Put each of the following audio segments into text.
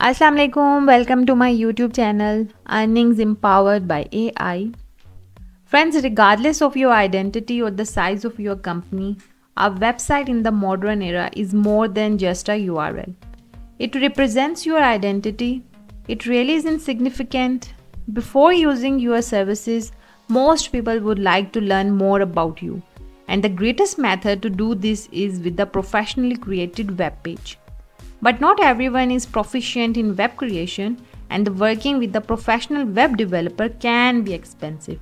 Assalamu alaikum, welcome to my YouTube channel Earnings Empowered by AI. Friends, regardless of your identity or the size of your company, a website in the modern era is more than just a URL. It represents your identity. It really isn't significant. Before using your services, most people would like to learn more about you. And the greatest method to do this is with a professionally created web page. But not everyone is proficient in web creation, and working with a professional web developer can be expensive.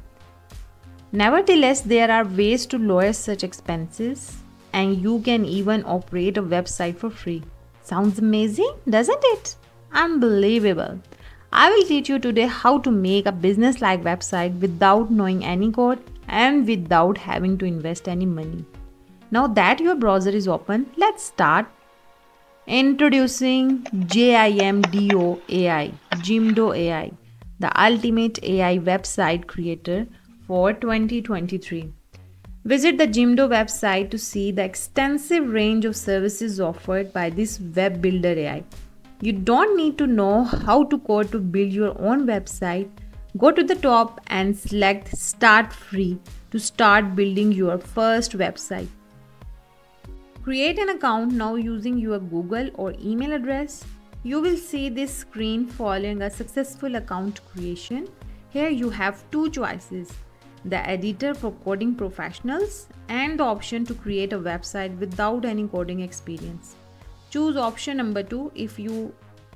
Nevertheless, there are ways to lower such expenses, and you can even operate a website for free. Sounds amazing, doesn't it? Unbelievable. I will teach you today how to make a business like website without knowing any code and without having to invest any money. Now that your browser is open, let's start. Introducing Jimdo AI, the ultimate AI website creator for 2023. Visit the Jimdo website to see the extensive range of services offered by this web builder AI. You don't need to know how to code to build your own website. Go to the top and select Start Free to start building your first website. Create an account now using your Google or email address. You will see this screen following a successful account creation. Here you have two choices: the editor for coding professionals and the option to create a website without any coding experience. Choose option number 2 if you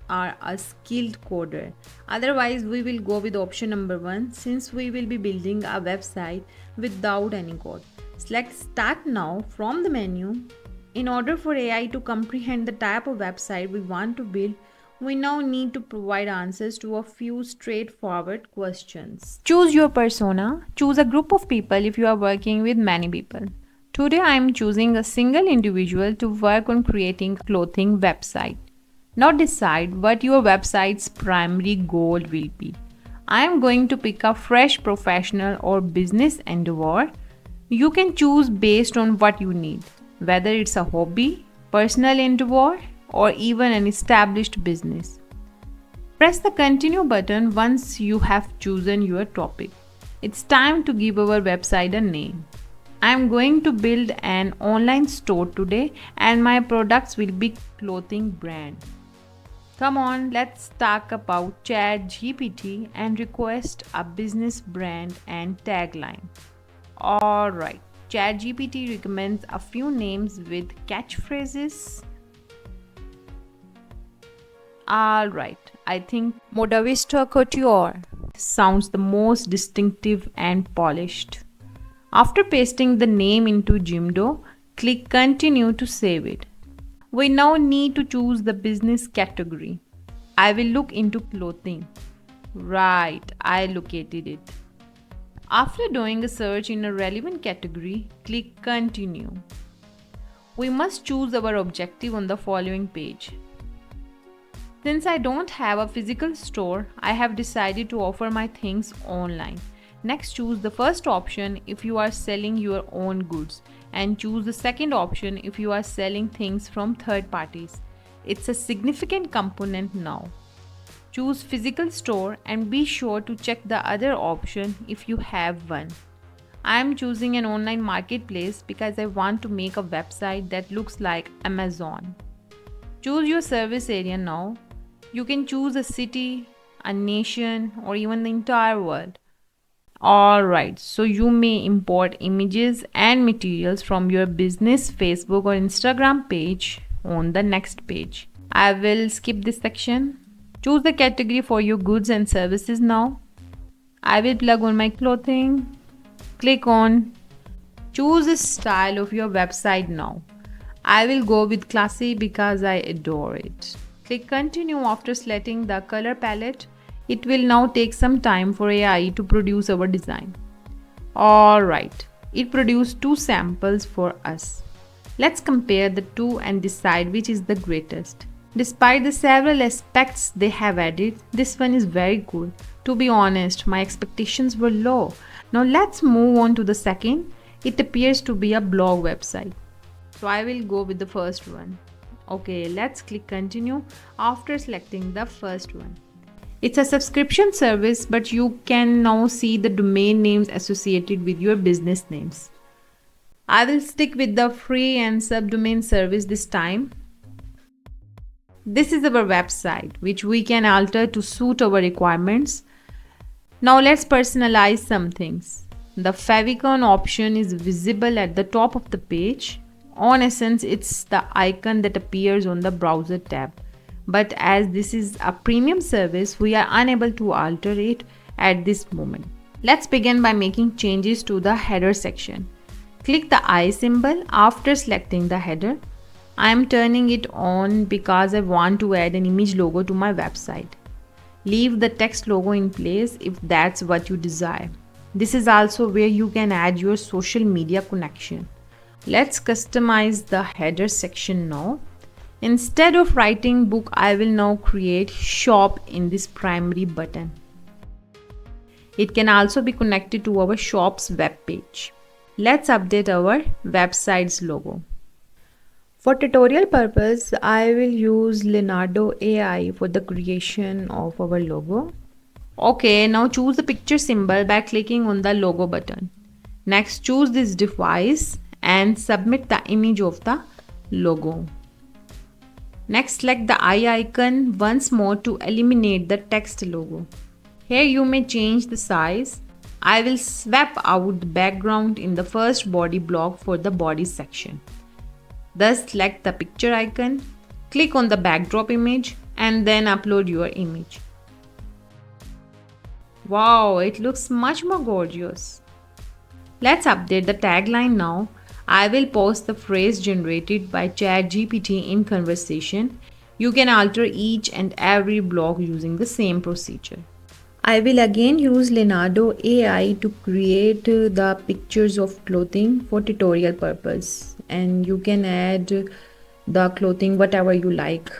are a skilled coder. Otherwise, we will go with option number 1 since we will be building a website without any code. Select Start Now from the menu. In order for AI to comprehend the type of website we want to build, we now need to provide answers to a few straightforward questions. Choose your persona. Choose a group of people if you are working with many people. Today I am choosing a single individual to work on creating a clothing website. Now decide what your website's primary goal will be. I am going to pick a fresh professional or business endeavor. You can choose based on what you need, whether it's a hobby, personal endeavor, or even an established business. Press the continue button once you have chosen your topic. It's time to give our website a name. I'm going to build an online store today and my products will be clothing brand. Come on, let's talk about ChatGPT and request a business brand and tagline. Alright. ChatGPT recommends a few names with catchphrases. Alright, I think Modavista Couture sounds the most distinctive and polished. After pasting the name into Jimdo, click Continue to save it. We now need to choose the business category. I will look into clothing. Right, I located it. After doing a search in a relevant category, click Continue. We must choose our objective on the following page. Since I don't have a physical store, I have decided to offer my things online. Next, choose the first option if you are selling your own goods, and choose the second option if you are selling things from third parties. It's a significant component now. Choose physical store and be sure to check the other option if you have one. I am choosing an online marketplace because I want to make a website that looks like Amazon. Choose your service area now. You can choose a city, a nation, or even the entire world. Alright, so you may import images and materials from your business Facebook or Instagram page on the next page. I will skip this section. Choose the category for your goods and services now. I will plug on my clothing. Click on. Choose the style of your website now. I will go with classy because I adore it. Click continue after selecting the color palette. It will now take some time for AI to produce our design. Alright, it produced 2 samples for us. Let's compare the two and decide which is the greatest. Despite the several aspects they have added, this one is very cool. To be honest, my expectations were low. Now let's move on to the second. It appears to be a blog website. So I will go with the first one. Okay, let's click continue after selecting the first one. It's a subscription service, but you can now see the domain names associated with your business names. I will stick with the free and subdomain service this time. This is our website, which we can alter to suit our requirements. Now let's personalize some things. The favicon option is visible at the top of the page. On Essence, it's the icon that appears on the browser tab. But as this is a premium service, we are unable to alter it at this moment. Let's begin by making changes to the header section. Click the eye symbol after selecting the header. I am turning it on because I want to add an image logo to my website. Leave the text logo in place if that's what you desire. This is also where you can add your social media connection. Let's customize the header section now. Instead of writing book, I will now create shop in this primary button. It can also be connected to our shop's web page. Let's update our website's logo. For tutorial purpose, I will use Leonardo AI for the creation of our logo. Okay, now choose the picture symbol by clicking on the logo button. Next, choose this device and submit the image of the logo. Next, select the eye icon once more to eliminate the text logo. Here you may change the size. I will swap out the background in the first body block for the body section. Thus, select the picture icon, click on the backdrop image and then upload your image. Wow, it looks much more gorgeous. Let's update the tagline now. I will post the phrase generated by ChatGPT in conversation. You can alter each and every block using the same procedure. I will again use Leonardo AI to create the pictures of clothing for tutorial purpose, and you can add the clothing whatever you like.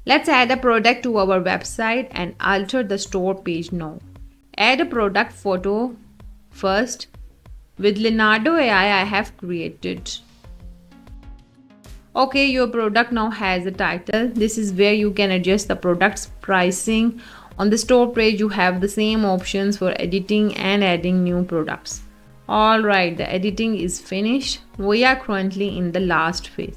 Let's add a product to our website and alter the store page now. Add a product photo first. With Leonardo AI, I have created. Okay, your product now has a title. This is where you can adjust the product's pricing. On the store page, you have the same options for editing and adding new products. Alright, the editing is finished. We are currently in the last phase.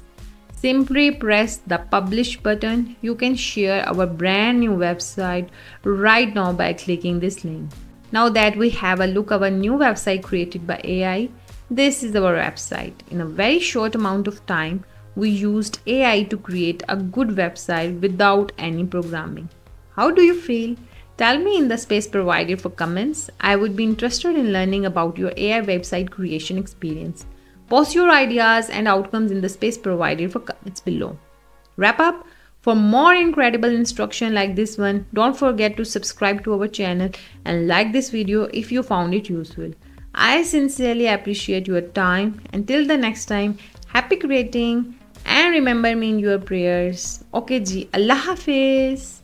Simply press the publish button. You can share our brand new website right now by clicking this link. Now that we have a look at our new website created by AI, this is our website. In a very short amount of time, we used AI to create a good website without any programming. How do you feel? Tell me in the space provided for comments. I would be interested in learning about your AI website creation experience. Post your ideas and outcomes in the space provided for comments below. Wrap up. For more incredible instruction like this one, don't forget to subscribe to our channel and like this video if you found it useful. I sincerely appreciate your time. Until the next time, happy creating and remember me in your prayers. Okay ji, Allah Hafiz.